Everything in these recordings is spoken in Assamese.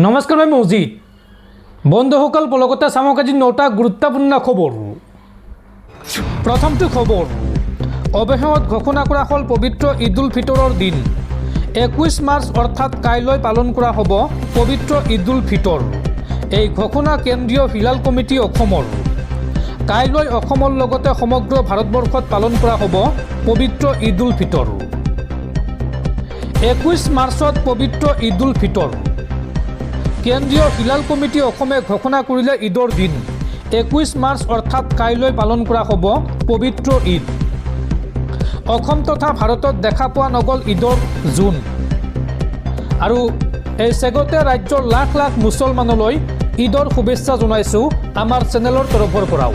নমস্কাৰ মই মজিদ বন্ধুসকল পলকতে চামক আজি 9টা গুৰুত্বপূৰ্ণ খবৰ। প্ৰথমটো খবৰ, অৱশেষত ঘোষণা কৰা হ'ল পবিত্ৰ ঈদ উল ফিতৰৰ দিন। 21 মাৰ্চ অৰ্থাৎ কাইলৈ পালন কৰা হ'ব পবিত্ৰ ঈদ উল ফিতৰ। এই ঘোষণা কেন্দ্ৰীয় হিলাল কমিটি অসমৰ। কাইলৈ অসমৰ লগতে সমগ্ৰ ভাৰতবৰ্ষত পালন কৰা হ'ব পবিত্ৰ ঈদ উল ফিতৰ। 21 মাৰ্চত পবিত্ৰ ঈদ উল ফিতৰ। কেন্দ্ৰীয় হিলাল কমিটি অসমে ঘোষণা কৰিলে ঈদৰ দিন 21 মাৰ্চ অৰ্থাৎ কাইলৈ পালন কৰা হ'ব পবিত্ৰ ঈদ। অসম তথা ভাৰতত দেখা পোৱা নগ'ল ঈদৰ জোন। আৰু এই চেগতে ৰাজ্যৰ লাখ লাখ মুছলমানলৈ ঈদৰ শুভেচ্ছা জনাইছোঁ আমাৰ চেনেলৰ তৰফৰ পৰাও।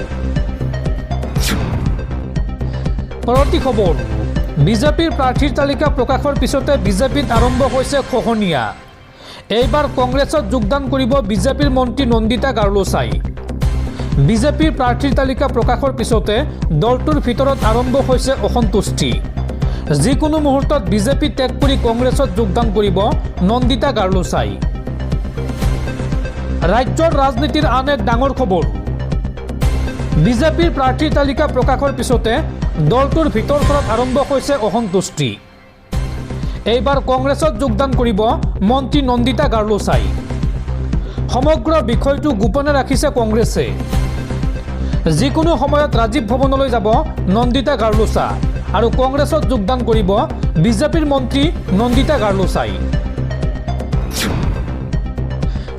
পৰৱৰ্তী খবৰ, বিজেপিৰ প্ৰাৰ্থীৰ তালিকা প্ৰকাশৰ পিছতে বিজেপিত আৰম্ভ হৈছে খহনীয়া। এইবাৰ কংগ্ৰেছত যোগদান কৰিব বিজেপিৰ মন্ত্ৰী নন্দিতা গাৰ্লোছাই। বিজেপিৰ প্ৰাৰ্থীৰ তালিকা প্ৰকাশৰ পিছতে দলটোৰ ভিতৰত আৰম্ভ হৈছে অসন্তুষ্টি। যিকোনো মুহূৰ্তত বিজেপি ত্যাগ কৰি কংগ্ৰেছত যোগদান কৰিব নন্দিতা গাৰ্লোছাই। ৰাজ্যৰ ৰাজনীতিৰ আন এক ডাঙৰ খবৰ, বিজেপিৰ প্ৰাৰ্থীৰ তালিকা প্ৰকাশৰ পিছতে দলটোৰ ভিতৰখনত আৰম্ভ হৈছে অসন্তুষ্টি। এইবাৰ কংগ্ৰেছত যোগদান কৰিব মন্ত্ৰী নন্দিতা গাৰ্লোছাই। সমগ্ৰ বিষয়টো গোপনে ৰাখিছে কংগ্ৰেছে। যিকোনো সময়ত ৰাজীৱ ভৱনলৈ যাব নন্দিতা গাৰ্লোছা আৰু কংগ্ৰেছত যোগদান কৰিব বিজেপিৰ মন্ত্ৰী নন্দিতা গাৰ্লোছাই।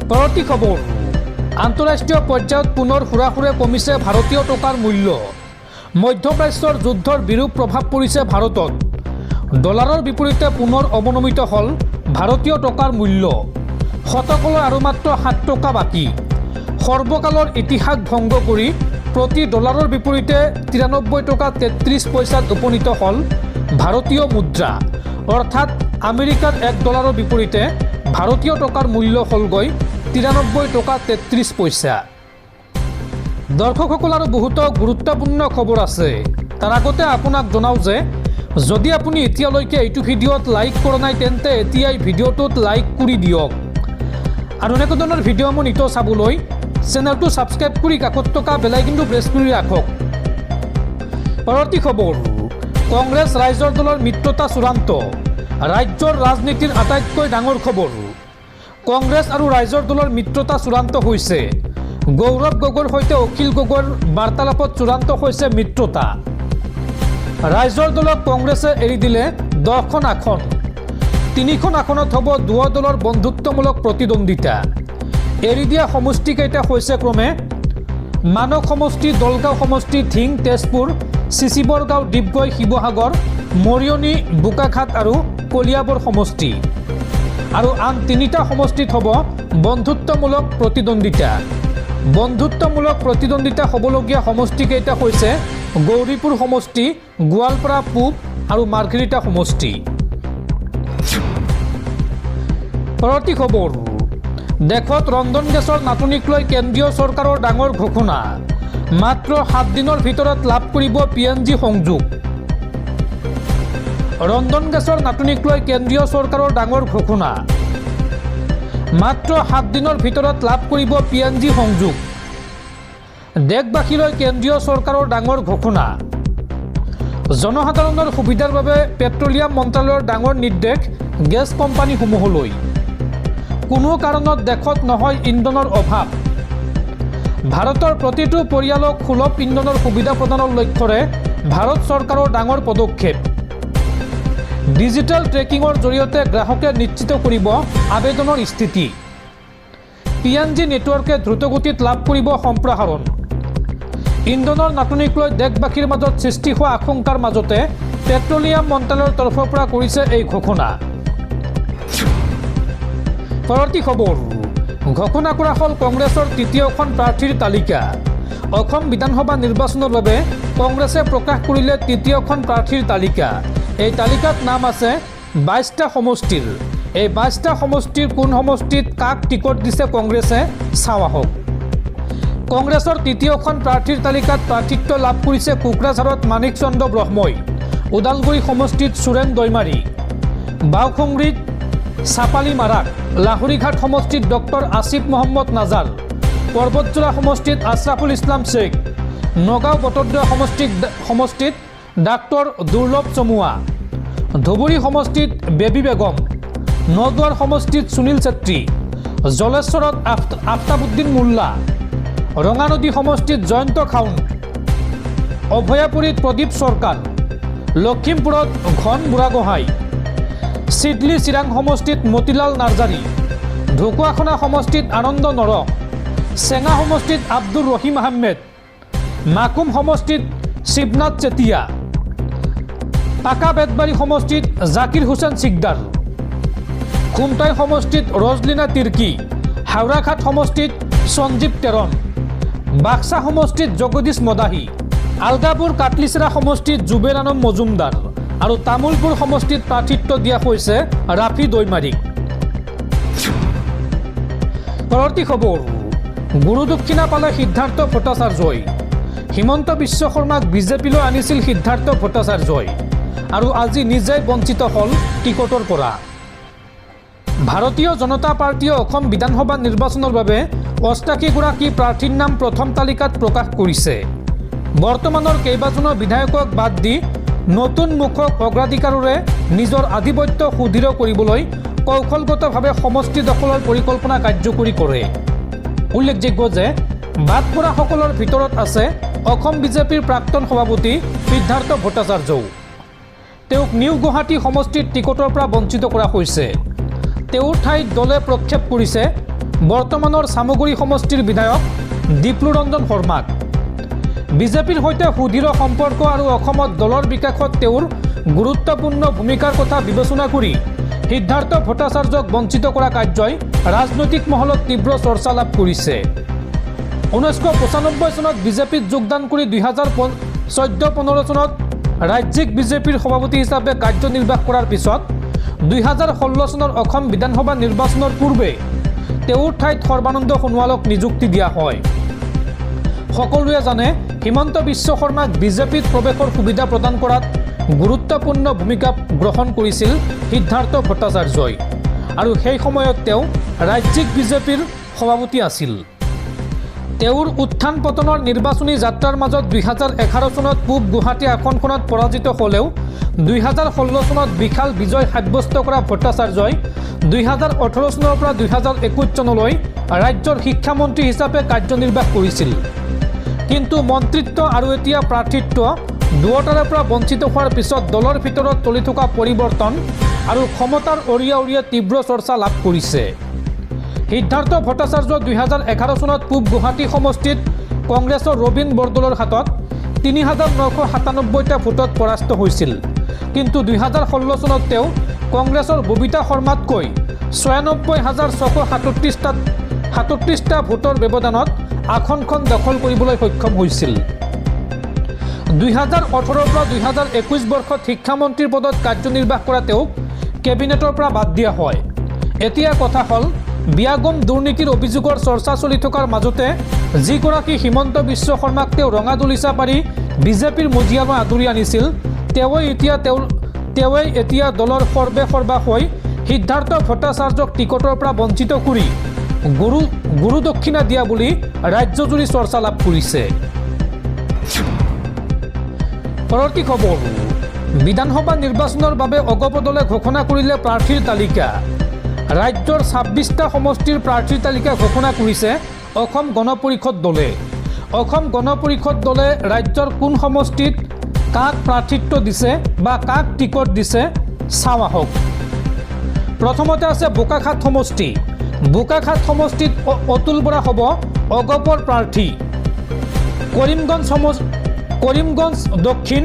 পৰৱৰ্তী খবৰ, আন্তঃৰাষ্ট্ৰীয় পৰ্যায়ত পুনৰ হুৰাহুৰে কমিছে ভাৰতীয় টকাৰ মূল্য। মধ্যপ্ৰাচ্যৰ যুদ্ধৰ বিৰূপ প্ৰভাৱ পৰিছে ভাৰতত। ডলাৰৰ বিপৰীতে পুনৰ অৱনমিত হ'ল ভাৰতীয় টকাৰ মূল্য। শতকলৈ আৰু মাত্ৰ 7 টকা বাকী। সৰ্বকালৰ ইতিহাস ভংগ কৰি প্ৰতি ডলাৰৰ বিপৰীতে 93 টকা 33 পইচাত উপনীত হ'ল ভাৰতীয় মুদ্ৰা। অৰ্থাৎ আমেৰিকাৰ $1 বিপৰীতে ভাৰতীয় টকাৰ মূল্য হ'লগৈ 93 টকা 33 পইচা। দৰ্শকসকল, আৰু বহুতো গুৰুত্বপূৰ্ণ খবৰ আছে। তাৰ আগতে আপোনাক জনাওঁ যে যদি আপুনি এতিয়ালৈকে এইটো ভিডিঅ'ত লাইক কৰা নাই তেন্তে এতিয়াই ভিডিঅ'টোত লাইক কৰি দিয়ক। আৰু এনেকুৱা ধৰণৰ ভিডিঅ'সমূহ নিতৌ চাবলৈ চেনেলটো ছাবস্ক্ৰাইব কৰি কাষত থকা বেল আইকনটো প্ৰেছ কৰি ৰাখক। পৰৱৰ্তী খবৰ, কংগ্ৰেছ ৰাইজৰ দলৰ মিত্ৰতা চূড়ান্ত। ৰাজ্যৰ ৰাজনীতিৰ আটাইতকৈ ডাঙৰ খবৰ, কংগ্ৰেছ আৰু ৰাইজৰ দলৰ মিত্ৰতা চূড়ান্ত হৈছে। গৌৰৱ গগৈৰ সৈতে অখিল গগৈৰ বাৰ্তালাপত চূড়ান্ত হৈছে মিত্ৰতা। ৰাইজৰ দলক কংগ্ৰেছে এৰি দিলে 10খন আসন। 3খন আসনত হ'ব দুয়ো দলৰ বন্ধুত্বমূলক প্ৰতিদ্বন্দ্বিতা। এৰি দিয়া সমষ্টিকেইটা হৈছে ক্ৰমে মানস সমষ্টি, দলগাঁও সমষ্টি, ধিং, তেজপুৰ, চিচিবৰগাঁও, ডিগবৈ, শিৱসাগৰ, মৰিয়নি, বোকাখাট আৰু কলিয়াবৰ সমষ্টি। আৰু আন 3টা সমষ্টিত হ'ব বন্ধুত্বমূলক প্ৰতিদ্বন্দ্বিতা। বন্ধুত্বমূলক প্ৰতিদ্বন্দ্বিতা হ'বলগীয়া সমষ্টিকেইটা হৈছে গৌৰীপুৰ সমষ্টি, গোৱালপাৰা পূব আৰু মাৰ্ঘেৰিটা সমষ্টি। পৰৱৰ্তী খবৰ, দেশত ৰন্ধন গেছৰ নাটনিক লৈ কেন্দ্ৰীয় চৰকাৰৰ ডাঙৰ ঘোষণা। মাত্ৰ 7 দিনৰ ভিতৰত লাভ কৰিব PNG সংযোগ। ৰন্ধন গেছৰ নাটনিক লৈ কেন্দ্ৰীয় চৰকাৰৰ ডাঙৰ ঘোষণা। মাত্ৰ 7 দিনৰ ভিতৰত লাভ কৰিব PNG সংযোগ। দেশবাসীলৈ কেন্দ্ৰীয় চৰকাৰৰ ডাঙৰ ঘোষণা। জনসাধাৰণৰ সুবিধাৰ বাবে পেট্ৰলিয়াম মন্ত্ৰালয়ৰ ডাঙৰ নিৰ্দেশ গেছ কোম্পানীসমূহলৈ। কোনো কাৰণত দেশত নহয় ইন্ধনৰ অভাৱ। ভাৰতৰ প্ৰতিটো পৰিয়ালক সুলভ ইন্ধনৰ সুবিধা প্ৰদানৰ লক্ষ্যৰে ভাৰত চৰকাৰৰ ডাঙৰ পদক্ষেপ। ডিজিটেল ট্ৰেকিঙৰ জৰিয়তে গ্ৰাহকে নিশ্চিত কৰিব আবেদনৰ স্থিতি। PNG নেটৱৰ্কে দ্ৰুতগতিত লাভ কৰিব সম্প্ৰসাৰণ। ইন্ধনৰ নাটনিক লৈ দেশবাসীৰ মাজত সৃষ্টি হোৱা আশংকাৰ মাজতে পেট্ৰলিয়াম মন্ত্ৰালয়ৰ তৰফৰ পৰা কৰিছে এই ঘোষণা। পৰৱৰ্তী খবৰ, ঘোষণা কৰা হ'ল কংগ্ৰেছৰ 3য়খন প্ৰাৰ্থীৰ তালিকা। অসম বিধানসভা নিৰ্বাচনৰ বাবে কংগ্ৰেছে প্ৰকাশ কৰিলে 3য়খন প্ৰাৰ্থীৰ তালিকা। এই তালিকাত নাম আছে 22টা সমষ্টিৰ। এই 22টা সমষ্টিৰ কোন সমষ্টিত কাক টিকট দিছে কংগ্ৰেছে চাওঁ আহক। কংগ্ৰেছৰ 3য়খন প্ৰাৰ্থীৰ তালিকাত প্ৰাৰ্থিত্ব লাভ কৰিছে কোকৰাঝাৰত মানিক চন্দ্ৰ ব্ৰহ্মই, ওদালগুৰি সমষ্টিত সুৰেন দৈমাৰী, বাওখুংৰিত চাপালীমাৰাক লাহৰীঘাট সমষ্টিত ডক্টৰ আসিফ মহম্মদ নাজাৰ, পৰ্বতজোৰা সমষ্টিত আছৰাফুল ইছলাম শ্বেখ, নগাঁও বটদ্ৰৱা সমষ্টিত ডাক্তৰ দুৰ্লভ চমুৱা, ধুবুৰী সমষ্টিত বেবী বেগম, নদুৱাৰ সমষ্টিত সুনীল চেত্ৰী, জলেশ্বৰত আফতাবুদ্দিন মোল্লা, ৰঙানদী সমষ্টিত জয়ন্ত খাউন, অভয়াপুৰীত প্ৰদীপ চৰকাৰ, লখিমপুৰত ঘন বুঢ়াগোহাঁই, চিডলি চিৰাং সমষ্টিত মতিলাল নাৰ্জাৰী, ঢকুৱাখনা সমষ্টিত আনন্দ নৰক, চেঙা সমষ্টিত আব্দুৰ ৰহিম আহমেদ, মাকুম সমষ্টিত শিৱনাথ চেতিয়া, পাকা বেতবাৰী সমষ্টিত জাকিৰ হুছেইন চিকদাৰ, খুমটাই সমষ্টিত ৰজলিনা তিৰ্কী, হাওৰাঘাট সমষ্টিত সঞ্জীৱ তেৰণ, বাক্সা সমষ্টিত জগদীশ মদাহী, আলগাপুৰ কাটলিচেৰা সমষ্টিত জুবেৰ আলম মজুমদাৰ আৰু তামুলপুৰ সমষ্টিত প্ৰাৰ্থিত্ব দিয়া হৈছে ৰাফি দৈমাৰীক। পৰৱৰ্তী খবৰ, গুৰু দক্ষিণা পালে সিদ্ধাৰ্থ ভট্টাচাৰ্যই। হিমন্ত বিশ্ব শৰ্মাক বিজেপিলৈ আনিছিল সিদ্ধাৰ্থ ভট্টাচাৰ্যই আৰু আজি নিজেই বঞ্চিত হ'ল টিকটৰ পৰা। ভাৰতীয় জনতা পাৰ্টীয়ে অসম বিধানসভা নিৰ্বাচনৰ বাবে ৮৮গৰাকী প্ৰাৰ্থীৰ নাম প্ৰথম তালিকাত প্ৰকাশ কৰিছে। বৰ্তমানৰ কেইবাজনো বিধায়কক বাদ দি নতুন মুখক অগ্ৰাধিকাৰেৰে নিজৰ আধিপত্য সুদৃঢ় কৰিবলৈ কৌশলগতভাৱে সমষ্টি দখলৰ পৰিকল্পনা কাৰ্যকৰী কৰে। উল্লেখযোগ্য যে বাদ পৰাসকলৰ ভিতৰত আছে অসম বিজেপিৰ প্ৰাক্তন সভাপতি সিদ্ধাৰ্থ ভট্টাচাৰ্যও। তেওঁক নিউ গুৱাহাটী সমষ্টিৰ টিকটৰ পৰা বঞ্চিত কৰা হৈছে। তেওঁৰ ঠাইত দলে প্ৰক্ষেপ কৰিছে বৰ্তমানৰ চামগুৰি সমষ্টিৰ বিধায়ক দীপ্লুৰঞ্জন শৰ্মাক। বিজেপিৰ সৈতে সুদৃঢ় সম্পৰ্ক আৰু অসমত দলৰ বিকাশত তেওঁৰ গুৰুত্বপূৰ্ণ ভূমিকাৰ কথা বিবেচনা কৰি সিদ্ধাৰ্থ ভট্টাচাৰ্যক বঞ্চিত কৰা কাৰ্যই ৰাজনৈতিক মহলত তীব্ৰ চৰ্চা লাভ কৰিছে। 1995 চনত বিজেপিত যোগদান কৰি 2014-15 চনত ৰাজ্যিক বিজেপিৰ সভাপতি হিচাপে কাৰ্যনিৰ্বাহ কৰাৰ পিছত 2016 চনৰ অসম বিধানসভা নিৰ্বাচনৰ পূৰ্বে তেওঁৰ ঠাইত সৰ্বানন্দ সোণোৱালক নিযুক্তি দিয়া হয়। সকলোৱে জানে হিমন্ত বিশ্ব শৰ্মাক বিজেপিত প্ৰৱেশৰ সুবিধা প্ৰদান কৰাত গুৰুত্বপূৰ্ণ ভূমিকা গ্ৰহণ কৰিছিল সিদ্ধাৰ্থ ভট্টাচাৰ্যই আৰু সেই সময়ত তেওঁ ৰাজ্যিক বিজেপিৰ সভাপতি আছিল। তেওঁৰ উত্থান পতনৰ নিৰ্বাচনী যাত্ৰাৰ মাজত 2011 চনত পূব গুৱাহাটী আসনখনত পৰাজিত হ'লেও 2016 চনত বিশাল বিজয় সাব্যস্ত কৰা ভট্টাচাৰ্যই 2018 চনৰ পৰা 2021 চনলৈ ৰাজ্যৰ শিক্ষামন্ত্ৰী হিচাপে কাৰ্যনিৰ্বাহ কৰিছিল। কিন্তু মন্ত্ৰিত্ব আৰু এতিয়া প্ৰাৰ্থিত্ব দুয়োটাৰে পৰা বঞ্চিত হোৱাৰ পিছত দলৰ ভিতৰত চলি থকা পৰিৱৰ্তন আৰু ক্ষমতাৰ অৰিয়া অৰিয়া তীব্ৰ চৰ্চা লাভ কৰিছে। সিদ্ধাৰ্থ ভট্টাচাৰ্য 2011 চনত পূব গুৱাহাটী সমষ্টিত কংগ্ৰেছৰ ৰবীন বৰদলৈৰ হাতত ৩,৯৯৭টা ভোটত পৰাস্ত হৈছিল। কিন্তু 2016 চনত তেওঁ কংগ্ৰেছৰ ববিতা শৰ্মাতকৈ ৯৬,৬৩৭টা ভোটৰ ব্যৱধানত আসনখন দখল কৰিবলৈ সক্ষম হৈছিল। 2018 পৰা 2021 বৰ্ষত শিক্ষামন্ত্ৰীৰ পদত কাৰ্যনিৰ্বাহ কৰা তেওঁক কেবিনেটৰ পৰা বাদ দিয়া হয়। এতিয়া কথা হ'ল বিয়াগম দুৰ্নীতিৰ অভিযোগৰ চৰ্চা চলি থকাৰ মাজতে যিগৰাকী হিমন্ত বিশ্ব শৰ্মাক তেওঁ ৰঙা দলিচা পাৰি বিজেপিৰ মজিয়ালৈ আদৰি আনিছিল তেওঁৱেই এতিয়া দলৰ সৰ্বে হৈ সিদ্ধাৰ্থ ভট্টাচাৰ্যক টিকটৰ পৰা বঞ্চিত কৰি গুৰু দক্ষিণা দিয়া বুলি ৰাজ্যজুৰি চৰ্চা লাভ কৰিছে। পৰৱৰ্তী খবৰ, বিধানসভা নিৰ্বাচনৰ বাবে অগপ দলে ঘোষণা কৰিলে প্ৰাৰ্থীৰ তালিকা। ৰাজ্যৰ 26টা সমষ্টিৰ প্ৰাৰ্থীৰ তালিকা ঘোষণা কৰিছে অসম গণ পৰিষদ দলে। অসম গণ পৰিষদ দলে ৰাজ্যৰ কোন সমষ্টিত কাক প্ৰাৰ্থিত্ব দিছে বা কাক টিকট দিছে চাওঁ আহক। প্ৰথমতে আছে বোকাখাট সমষ্টি। বোকাখাট সমষ্টিত অতুল বৰা হ'ব অগপৰ প্ৰাৰ্থী। কৰিমগঞ্জ দক্ষিণ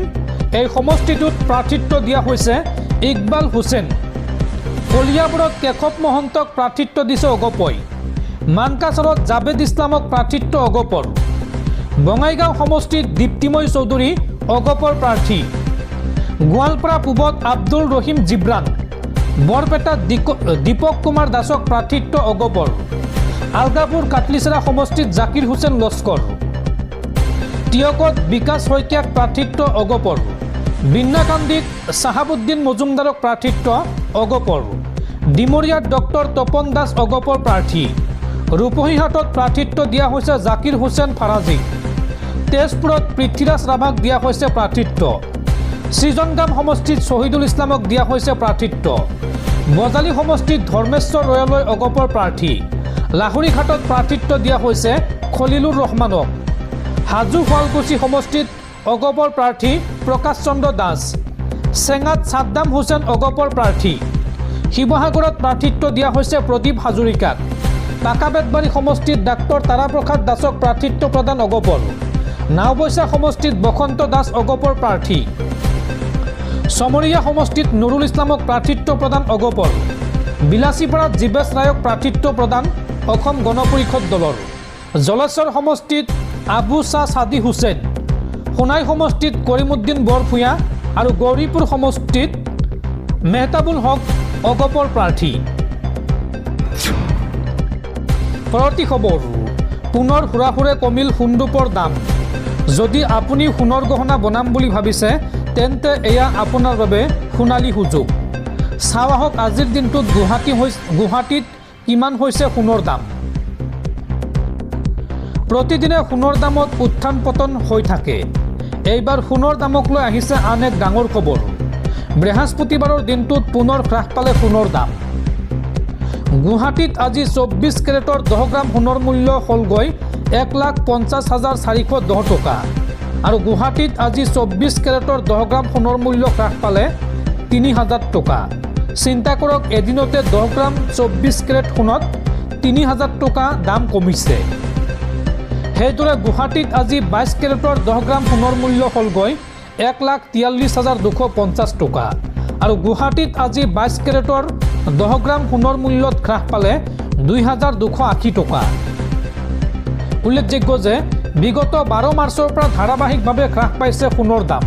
এই সমষ্টিটোত প্ৰাৰ্থিত্ব দিয়া হৈছে ইকবাল হুছেইন। কলিয়াবৰত কেশৱ মহন্তক প্ৰাৰ্থিত্ব দিছে অগপই। মানকাচৰত জাবেদ ইছলামক প্ৰাৰ্থিত্ব অগপৰ। বঙাইগাঁও সমষ্টিত দীপ্তিময় চৌধুৰী অগপৰ প্ৰাৰ্থী। গোৱালপাৰা পূবত আব্দুল ৰহিম জিব্ৰান। বৰপেটাত দীপক কুমাৰ দাসক প্ৰাৰ্থিত্ব অগপৰ। আলগাপুৰ কাটলিচেৰা সমষ্টিত জাকিৰ হুছেইন লস্কৰ। টিয়কত বিকাশ শইকীয়াক প্ৰাৰ্থিত্ব অগপৰ। বিন্নাকান্দিত চাহাবুদ্দিন মজুমদাৰক প্ৰাৰ্থিত্ব অগপৰ। ডিমৰিয়াত ডক্টৰ তপন দাস অগপৰ প্ৰাৰ্থী। ৰূপহীহাটত প্ৰাৰ্থিত্ব দিয়া হৈছে জাকিৰ হুছেইন ফাৰাজীক। তেজপুৰত পৃথ্বীৰাজ ৰাভাক দিয়া হৈছে প্ৰাৰ্থিত্ব। সৃজনগাম সমষ্টিত শ্বহীদুল ইছলামক দিয়া হৈছে প্ৰাৰ্থিত্ব। বজালী সমষ্টিত ধৰ্মেশ্বৰ ৰয়ালৈ অগপৰ প্ৰাৰ্থী। লাহৰীঘাটত প্ৰাৰ্থিত্ব দিয়া হৈছে খলিলুৰ ৰহমানক। হাজো শুৱালকুছি সমষ্টিত অগপৰ প্ৰাৰ্থী প্ৰকাশ চন্দ্ৰ দাস। চেঙাত ছাদ্দাম হুছেইন অগপৰ প্ৰাৰ্থী। শিৱসাগৰত প্ৰাৰ্থিত্ব দিয়া হৈছে প্ৰদীপ হাজৰিকাক। কাকাবেতবাৰী সমষ্টিত ডাক্তৰ তাৰাপ্ৰসাদ দাসক প্ৰাৰ্থিত্ব প্ৰদান অগপৰ। নাওবৈচা সমষ্টিত বসন্ত দাস অগপৰ প্ৰাৰ্থী। চমৰীয়া সমষ্টিত নুৰুল ইছলামক প্ৰাৰ্থিত্ব প্ৰদান অগপৰ। বিলাসীপাৰাত জীৱেশ ৰায়ক প্ৰাৰ্থিত্ব প্ৰদান অসম গণ পৰিষদ দলৰ। জলেশ্বৰ সমষ্টিত আবু শ্বাহ ছাদি হুছেইন। সোণাই সমষ্টিত কৰিমুদ্দিন বৰভূঞা আৰু গৌৰীপুৰ সমষ্টিত মেহতাবুল হক অগপৰ প্ৰাৰ্থী। পৰৱৰ্তী খবৰ, পুনৰ হুৰাহুৰে কমিল সোণৰূপৰ দাম। যদি আপুনি সোণৰ গহনা বনাম বুলি ভাবিছে তেন্তে এয়া আপোনাৰ বাবে সোণালী সুযোগ। চাওঁ আহক আজিৰ দিনটোত গুৱাহাটীত কিমান হৈছে সোণৰ দাম। প্ৰতিদিনে সোণৰ দামত উত্থান পতন হৈ থাকে। এইবাৰ সোণৰ দামক লৈ আহিছে আন এক ডাঙৰ খবৰ। বৃহস্পতিবাৰৰ দিনটোত পুনৰ হ্ৰাস পালে সোণৰ দাম। গুৱাহাটীত আজি 24 কেৰেটৰ 10 গ্ৰাম সোণৰ মূল্য হ'লগৈ 1,50,410 টকা। আৰু গুৱাহাটীত আজি 24 কেৰেটৰ 10 গ্ৰাম সোণৰ মূল্য হ্ৰাস পালে 3,000 টকা। চিন্তা কৰক, এদিনতে 10 গ্ৰাম 24 কেৰেট সোণত 3,000 টকা দাম কমিছে। সেইদৰে গুৱাহাটীত আজি 22 কেৰেটৰ 10 গ্ৰাম সোণৰ মূল্য হ'লগৈ 1,43,250 টকা। আৰু গুৱাহাটীত আজি 22 কেৰেটৰ 10 গ্ৰাম সোণৰ মূল্যত হ্ৰাস পালে 2,280 টকা। উল্লেখযোগ্য যে বিগত 12 মাৰ্চৰ পৰা ধাৰাবাহিকভাৱে হ্ৰাস পাইছে সোণৰ দাম।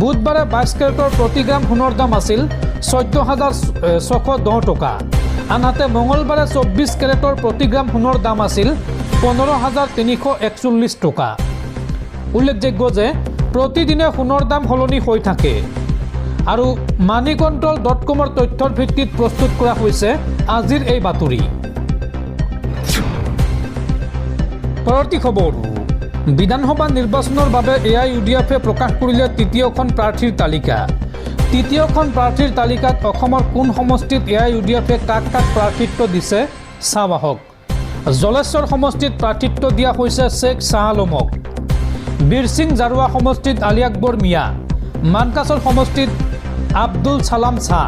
বুধবাৰে 22 কেৰেটৰ প্ৰতি গ্ৰাম সোণৰ দাম আছিল 14,610 টকা। আনহাতে মঙলবাৰে 24 কেৰেটৰ প্ৰতি গ্ৰাম সোণৰ দাম আছিল 15,341 টকা। উল্লেখযোগ্য যে প্ৰতিদিনে সোণৰ দাম সলনি হৈ থাকে। আৰু মানিকণ্ট্ৰল.comৰ তথ্যৰ ভিত্তিত প্ৰস্তুত কৰা হৈছে আজিৰ এই বাতৰি। পৰৱৰ্তী খবৰ, বিধানসভা নিৰ্বাচনৰ বাবে AIUDF প্ৰকাশ কৰিলে তৃতীয়খন প্ৰাৰ্থীৰ তালিকা। তৃতীয়খন প্ৰাৰ্থীৰ তালিকাত অসমৰ কোন সমষ্টিত AIUDF কাক কাক প্ৰাৰ্থিত্ব দিছে চাওঁ আহক। জলেশ্বৰ সমষ্টিত প্ৰাৰ্থিত্ব দিয়া হৈছে শ্বেখ শ্বাহ আলমক। বীৰসিং জাৰুৱা সমষ্টিত আলী আকবৰ মিয়া। মানকাছৰ সমষ্টিত আব্দুল ছালাম শ্বাহ।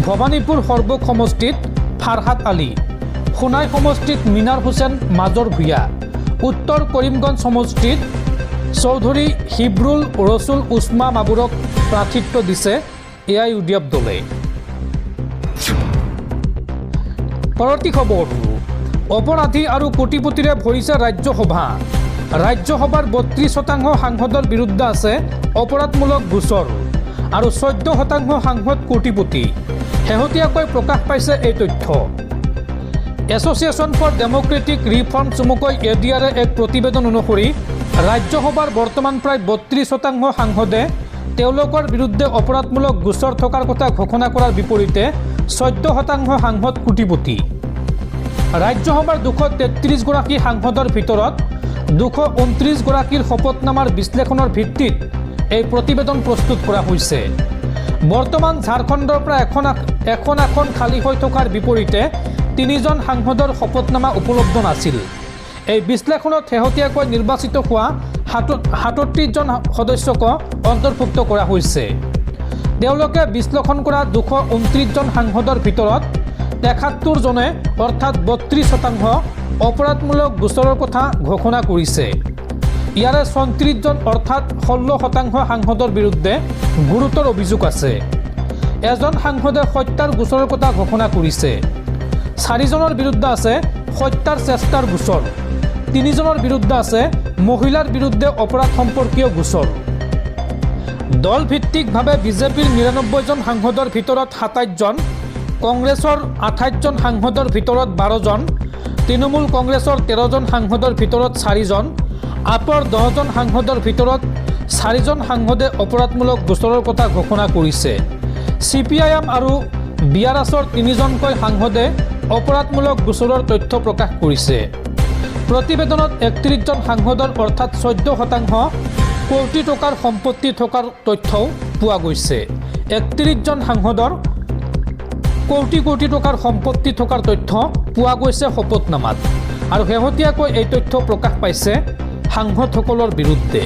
ভৱানীপুৰ সৰ্বক সমষ্টিত ফাৰহাদ আলী। সোণাই সমষ্টিত মিনাৰ হুছেইন মাজৰ ভূঞা। উত্তৰ কৰিমগঞ্জ সমষ্টিত চৌধুৰী হিব্ৰুল ৰছুল উছমা মাবুৰক প্ৰাৰ্থিত্ব দিছে AIUDF দলে। পৰৱৰ্তী খবৰ, অপৰাধী আৰু কোটিপতিৰে ভৰিছে ৰাজ্যসভা। ৰাজ্যসভাৰ 32% সাংসদৰ বিৰুদ্ধে আছে অপৰাধমূলক গোচৰ আৰু 14% সাংসদ কোটিপতি। শেহতীয়াকৈ প্ৰকাশ পাইছে এই তথ্য। এছ'চিয়েশ্যন ফৰ ডেম'ক্ৰেটিক ৰিফৰ্ম চমুকৈ ADR এক প্ৰতিবেদন অনুসৰি ৰাজ্যসভাৰ বৰ্তমান প্ৰায় 32% সাংসদে তেওঁলোকৰ বিৰুদ্ধে অপৰাধমূলক গোচৰ থকাৰ কথা ঘোষণা কৰাৰ বিপৰীতে 14% সাংসদ কোটিপতি। ৰাজ্যসভাৰ 233 গৰাকী সাংসদৰ ভিতৰত 229 গৰাকীৰ শপতনামাৰ বিশ্লেষণৰ ভিত্তিত এই প্ৰতিবেদন প্ৰস্তুত কৰা হৈছে। বৰ্তমান ঝাৰখণ্ডৰ পৰা এখন আসন খালী হৈ থকাৰ বিপৰীতে 3জন সাংসদৰ শপতনামা উপলব্ধ নাছিল। এই বিশ্লেষণত শেহতীয়াকৈ নিৰ্বাচিত হোৱা 37জন সদস্যক অন্তৰ্ভুক্ত কৰা হৈছে। তেওঁলোকে বিশ্লেষণ কৰা 229জন সাংসদৰ ভিতৰত 73জনে অৰ্থাৎ 32% অপৰাধমূলক গোচৰৰ কথা ঘোষণা কৰিছে। ইয়াৰে 34জন অৰ্থাৎ 16% সাংসদৰ বিৰুদ্ধে গুৰুতৰ অভিযোগ আছে। এজন সাংসদে হত্যাৰ গোচৰৰ কথা ঘোষণা কৰিছে। 4জনৰ বিৰুদ্ধে আছে হত্যাৰ চেষ্টাৰ গোচৰ। 3জনৰ বিৰুদ্ধে আছে মহিলাৰ বিৰুদ্ধে অপৰাধ সম্পৰ্কীয় গোচৰ। দলভিত্তিকভাৱে বিজেপিৰ 99জন সাংসদৰ ভিতৰত 27জন, কংগ্ৰেছৰ 28জন সাংসদৰ ভিতৰত 12জন, তৃণমূল কংগ্ৰেছৰ 13জন সাংসদৰ ভিতৰত 4জন, আপৰ 10জন সাংসদৰ ভিতৰত 4জন সাংসদে অপৰাধমূলক গোচৰৰ কথা ঘোষণা কৰিছে। CPIM আৰু BRSৰ 3জনকৈ সাংসদে অপৰাধমূলক গোচৰৰ তথ্য প্ৰকাশ কৰিছে। প্ৰতিবেদনত 31জন সাংসদৰ অৰ্থাৎ 14% কোটি টকাৰ সম্পত্তি থকাৰ তথ্যও পোৱা গৈছে। 31জন সাংসদৰ কোটি কোটি টকাৰ সম্পত্তি থকাৰ তথ্য পোৱা গৈছে শপতনামাত। আৰু শেহতীয়াকৈ এই তথ্য প্ৰকাশ পাইছে সাংসদসকলৰ বিৰুদ্ধে।